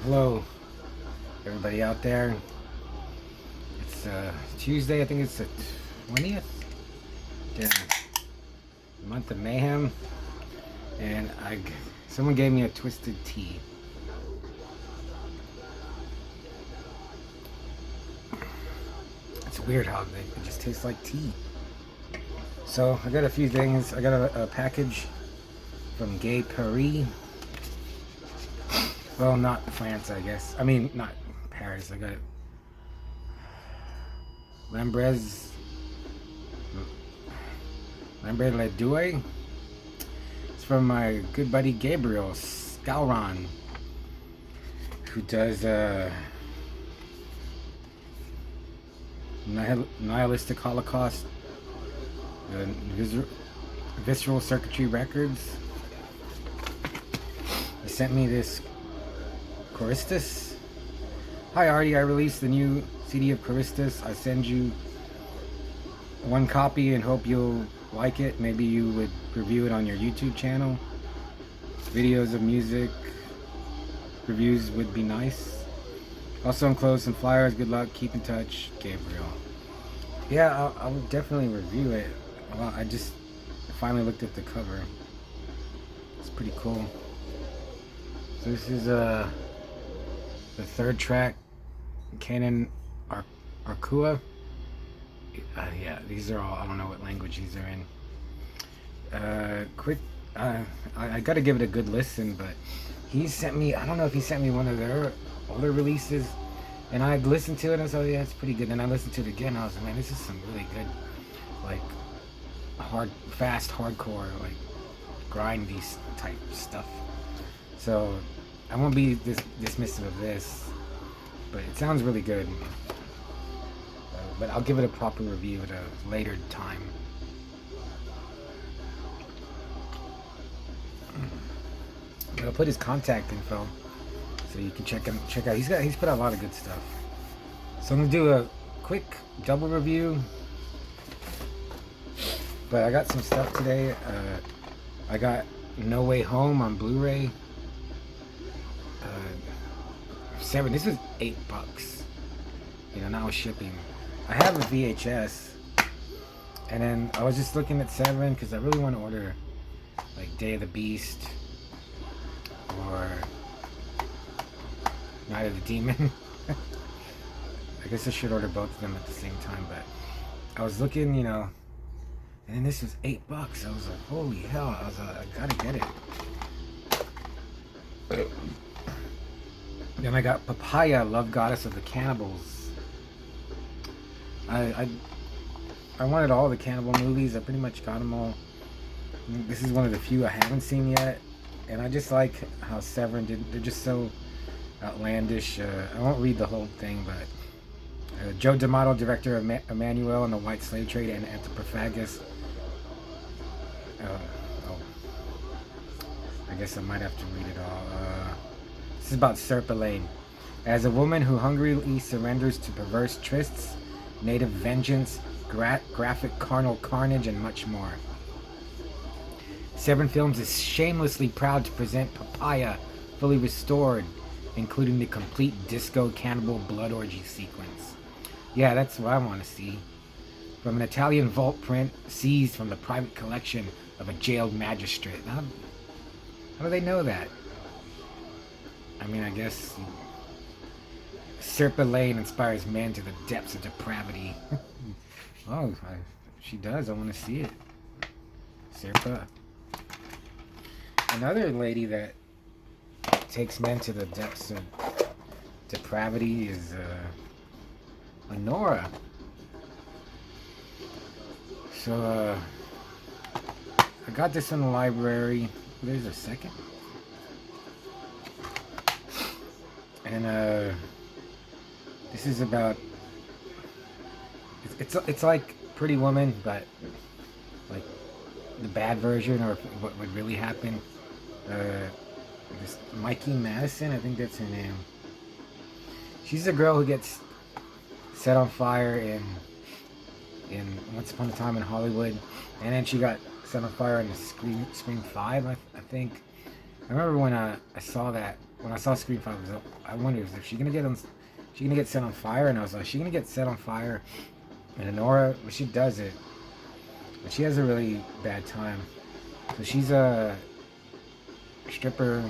Hello, everybody out there. It's Tuesday, I think it's the 20th. Yeah, month of mayhem. And someone gave me a twisted tea. It's weird how it just tastes like tea. So I got a few things. I got a package from Gay Paris. Well, not France, I guess. I mean, not Paris. I got Lambrez Le Douai. It's from my good buddy Gabriel Scalron, who does Nihilistic Holocaust, Visceral Circuitry Records. He sent me this Choristus. Hi Artie, I released the new CD of Choristus. I send you one copy and hope you'll like it. Maybe you would review it on your YouTube channel. Videos of music reviews would be nice. Also enclosed some flyers. Good luck. Keep in touch, Gabriel. Yeah, I'll definitely review it. Well, I just finally looked at the cover. It's pretty cool. So this is the third track, Canon Arkua. Yeah, these are all, I don't know what language these are in. I gotta give it a good listen, but he sent me, I don't know if he sent me one of their older releases, and I listened to it and I was like, yeah, it's pretty good. Then I listened to it again and I was like, man, this is some really good, like, fast, hardcore, like, grindy type stuff. So I won't be dismissive of this, but it sounds really good. But I'll give it a proper review at a later time. But I'll put his contact info so you can check out. He's put out a lot of good stuff. So I'm gonna do a quick double review. But I got some stuff today. I got No Way Home on Blu-ray. This was $8. You know, now with shipping. I have a VHS, and then I was just looking at 7 because I really want to order like Day of the Beast or Night of the Demon. I guess I should order both of them at the same time, but I was looking, you know, and then this was $8. I was like, holy hell! I was like, I gotta get it. Then I got Papaya, Love Goddess of the Cannibals. I wanted all the cannibal movies. I pretty much got them all. This is one of the few I haven't seen yet, and I just like how Severin did. They're just so outlandish. I won't read the whole thing, but Joe D'Amato, director of Emmanuel and the White Slave Trade and Anthropophagus. I guess I might have to read it all. This is about Serpilane. As a woman who hungrily surrenders to perverse trysts, native vengeance, graphic carnal carnage, and much more. Severin Films is shamelessly proud to present Papaya, fully restored, including the complete disco cannibal blood orgy sequence. Yeah, that's what I want to see. From an Italian vault print seized from the private collection of a jailed magistrate. How do they know that? I mean, I guess Serpilane inspires men to the depths of depravity. Oh, she does. I want to see it. Serpa. Another lady that takes men to the depths of depravity is Anora. So, I got this in the library. There's a second. And this is about, it's like Pretty Woman, but like the bad version, or what would really happen. This Mikey Madison, I think that's her name. She's a girl who gets set on fire in Once Upon a Time in Hollywood, and then she got set on fire in Scream 5, I think. I remember when I saw that when I saw Scream 5, I wondered if she gonna get set on fire, and I was like, she gonna get set on fire. And Anora, well, she does it, but she has a really bad time. So she's a stripper,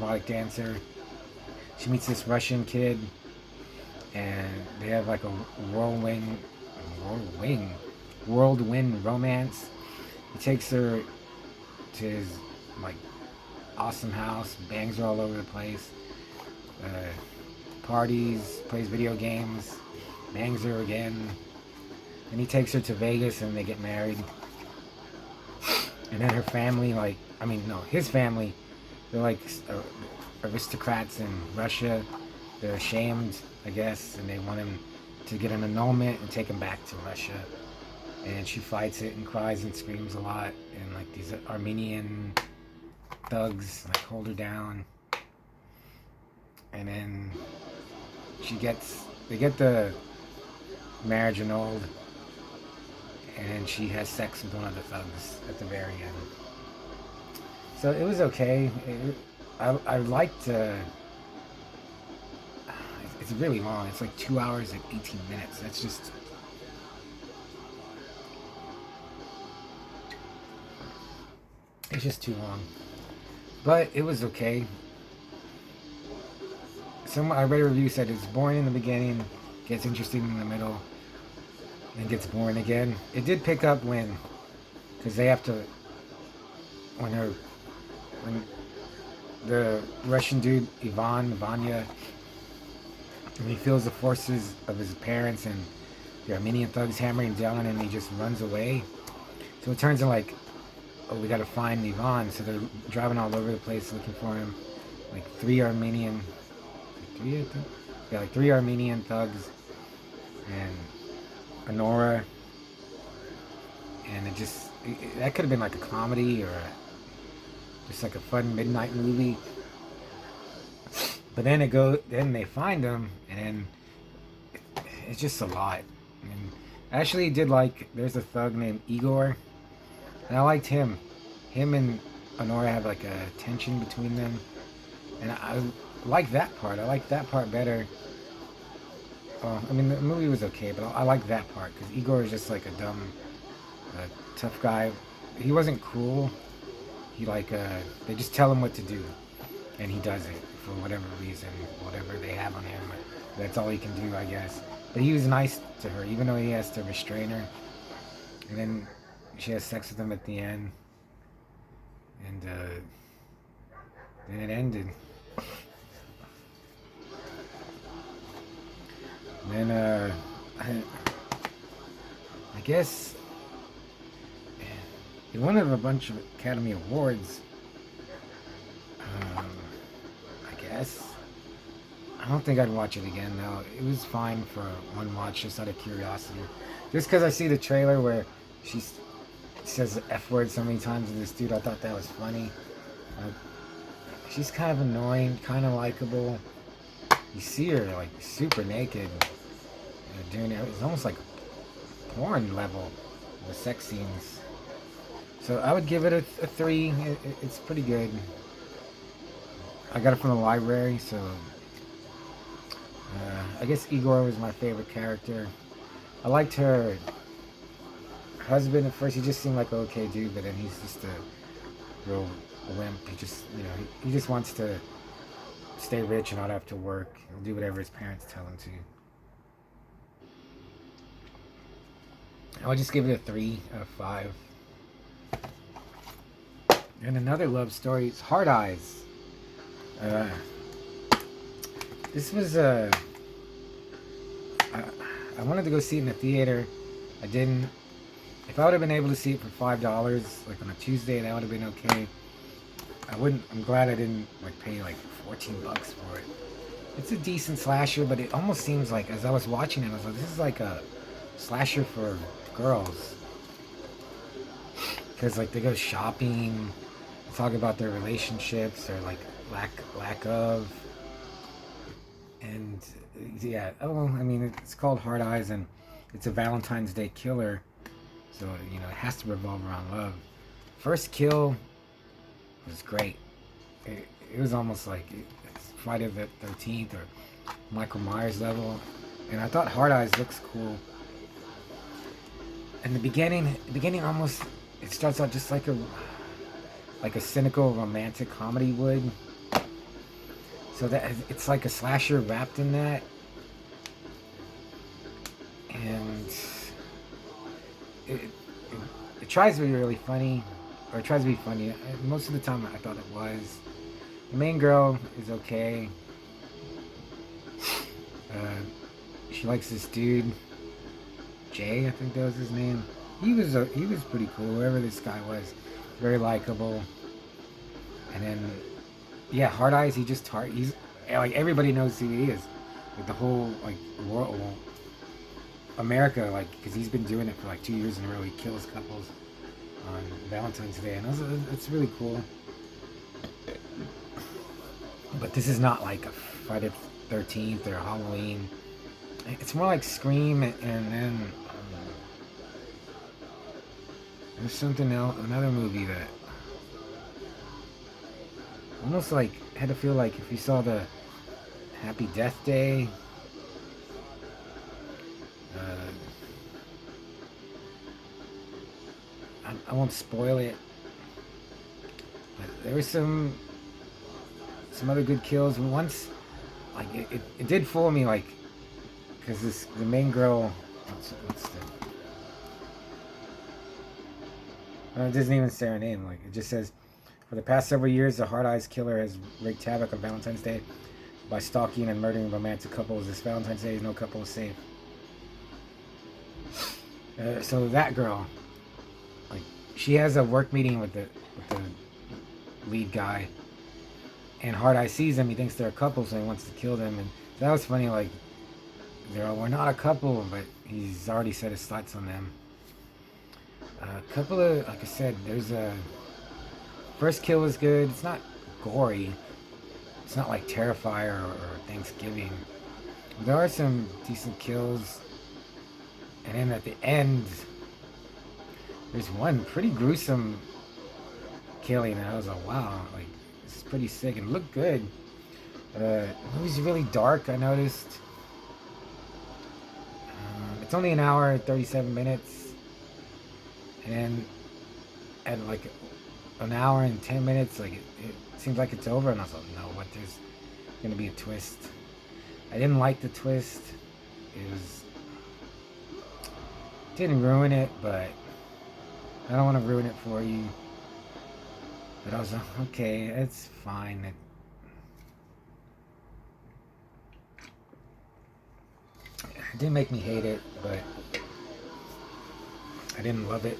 erotic dancer. She meets this Russian kid, and they have like a whirlwind romance. He takes her to his like awesome house, bangs her all over the place, parties, plays video games, bangs her again. And he takes her to Vegas, and they get married. And then her family, his family, they're like aristocrats in Russia. They're ashamed, I guess, and they want him to get an annulment and take him back to Russia. And she fights it and cries and screams a lot. And like these Armenian thugs like hold her down. And then they get the marriage annulled. And she has sex with one of the thugs at the very end. So it was okay. I liked. It's really long. It's like 2 hours and 18 minutes. That's just. It's just too long. But it was okay. I read a review said it's boring in the beginning, gets interesting in the middle, and gets boring again. It did pick up because they have to, when the Russian dude Vanya, when he feels the forces of his parents and the Armenian thugs hammering down on him, he just runs away. So it turns into like, oh, we gotta find Ivan. So they're driving all over the place looking for him. Like three Armenian thugs and Anora. And that could have been like a comedy or just like a fun midnight movie. But then then they find him, and then it's just a lot. And I actually did there's a thug named Igor, and I liked him. Him and Anora have like a tension between them, and I like that part. I like that part better. The movie was okay, but I like that part because Igor is just like a dumb, tough guy. He wasn't cruel. He they just tell him what to do, and he does it for whatever reason, whatever they have on him. That's all he can do, I guess. But he was nice to her, even though he has to restrain her. And then she has sex with him at the end, and then it ended. And then I guess he won a bunch of Academy Awards. I guess. I don't think I'd watch it again though. It was fine for one watch, just out of curiosity. Just because I see the trailer where she says the F word so many times to this dude, I thought that was funny. She's kind of annoying, kind of likable. You see her like super naked, doing it. It's almost like porn level, the sex scenes. So I would give it a 3. It's pretty good. I got it from the library, so I guess Igor was my favorite character. I liked her husband at first. He just seemed like an okay dude, but then he's just a real wimp. He just wants to stay rich and not have to work. He'll do whatever his parents tell him to. I'll just give it a 3 out of 5. And another love story is Heart Eyes. This was I wanted to go see it in the theater. I didn't. If I would have been able to see it for $5, like on a Tuesday, that would have been okay. I'm glad I didn't pay like $14 for it. It's a decent slasher, but it almost seems like, as I was watching it, I was like, this is like a slasher for girls. Because they go shopping, talk about their relationships or lack of. And yeah, it's called Heart Eyes, and it's a Valentine's Day killer. So, it has to revolve around love. First kill was great. it was almost like it's Friday the 13th or Michael Myers level. And I thought Heart Eyes looks cool. And the beginning almost, it starts out just like a cynical romantic comedy would. So that it's like a slasher wrapped in that. And it tries to be really funny, or it tries to be funny. Most of the time I thought it was. The main girl is okay. She likes this dude, Jay, I think that was his name. He was pretty cool. Whoever this guy was, very likable. And then, yeah, Heart Eyes. He's like everybody knows who he is. Like the whole like world, America, like because he's been doing it for like 2 years in a row. He kills couples on Valentine's Day, and it's really cool. But this is not like a Friday the 13th or Halloween. It's more like Scream, and then there's something else, another movie that almost like had to feel like if you saw the Happy Death Day. I won't spoil it, but there was some other good kills. Once, like it did fool me, like because the main girl. It doesn't even say her name. Like it just says, for the past several years, the Heart Eyes killer has wreaked havoc on Valentine's Day by stalking and murdering romantic couples. This Valentine's Day, no couple is safe. So that girl, like, she has a work meeting with the lead guy, and Heart Eyes sees them. He thinks they're a couple, so he wants to kill them. And that was funny. Like, we're not a couple, but he's already set his sights on them. A couple of, like I said, there's a first kill was good. It's not gory. It's not like Terrifier or Thanksgiving. There are some decent kills. And then at the end, there's one pretty gruesome killing. And I was like, wow, like, this is pretty sick and looked good. The movie's really dark, I noticed. It's only an hour and 37 minutes. And at like an hour and 10 minutes, like it seems like it's over, and I was like, no, what? There's gonna be a twist. I didn't like the twist. Didn't ruin it, but I don't want to ruin it for you. But I was like, okay, it's fine. It didn't make me hate it, but I didn't love it.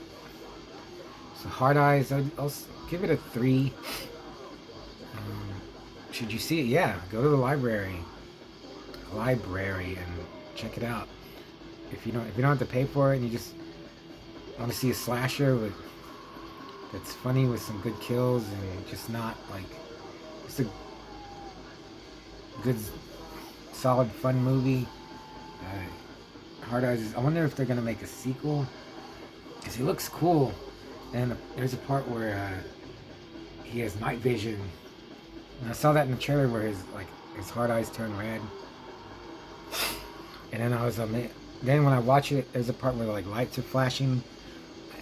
So Heart Eyes, I'll give it a 3. Should you see it? Yeah, go to the library and check it out. If you don't have to pay for it and you just want to see a slasher that's funny with some good kills and just not like it's a good, solid, fun movie. Heart Eyes. I wonder if they're gonna make a sequel because he looks cool. And there's a part where he has night vision. And I saw that in the trailer where his heart eyes turn red. And then I was then when I watch it, there's a part where like lights are flashing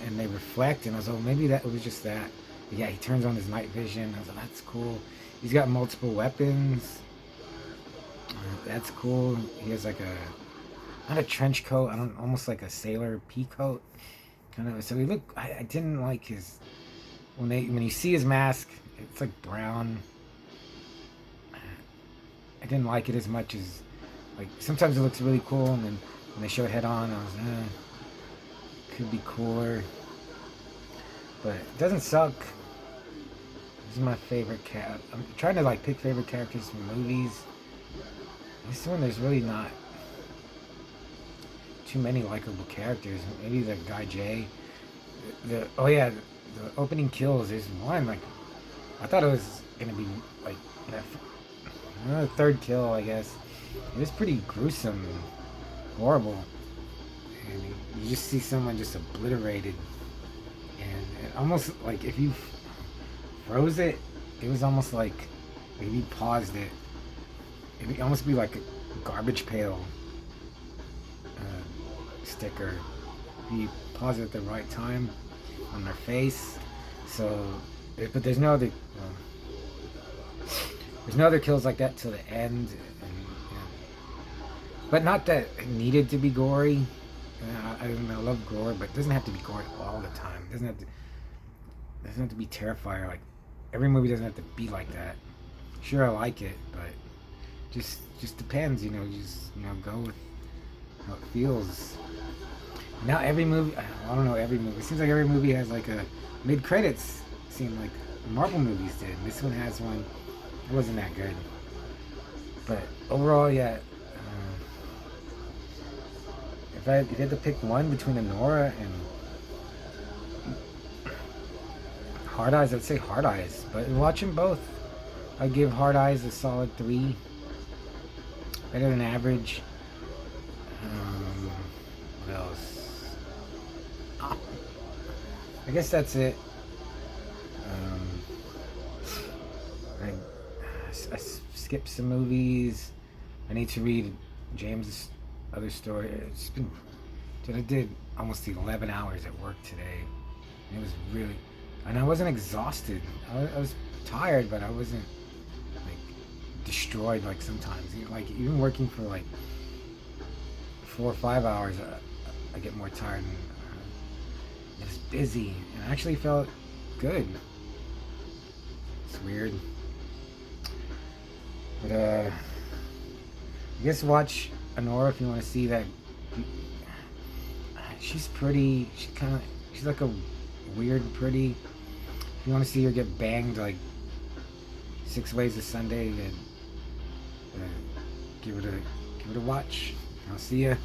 and they reflect, and I was like, oh, maybe that was just that. But yeah, he turns on his night vision. I was like, that's cool. He's got multiple weapons. That's cool. He has like not a trench coat, almost like a sailor pea coat. Kind of. So he looked. I didn't like his when you see his mask. It's like brown. I didn't like it as much as like sometimes it looks really cool, and then when they show it head on, I was could be cooler. But it doesn't suck. This is my favorite cat. I'm trying to like pick favorite characters from movies. This one there's really not too many likable characters. Maybe the guy Jay. The opening kills. There's one like I thought it was gonna be like the third kill. I guess it was pretty gruesome and horrible. And you just see someone just obliterated, and it almost like if you froze it, it was almost like Like if you paused it, it would almost be like a garbage pail sticker. If you pause it at the right time on their face. So, but there's no other. There's no other kills like that till the end, and, but not that it needed to be gory. I love gore, but it doesn't have to be gory all the time. It doesn't have to be Terrifier. Like every movie doesn't have to be like that. Sure, I like it, but just depends. You go with how it feels. Now every movie, I don't know every movie. It seems like every movie has like a mid credits scene, like Marvel movies did. This one has one. It wasn't that good, but overall, yeah. If I had to pick one between Anora and Heart Eyes, I'd say Heart Eyes. But watching both, I'd give Heart Eyes a solid 3. Better than average. What else? I guess that's it. I skipped some movies. I need to read James' other story. It's been, dude, I did almost 11 hours at work today. And it was really, and I wasn't exhausted. I was tired, but I wasn't like destroyed like sometimes. Like even working for like 4 or 5 hours, I get more tired. And it was busy, and I actually felt good. It's weird. But I guess watch Anora if you want to see that. She's pretty. She's like a weird pretty. If you want to see her get banged like 6 ways a Sunday, then give it a watch. I'll see ya.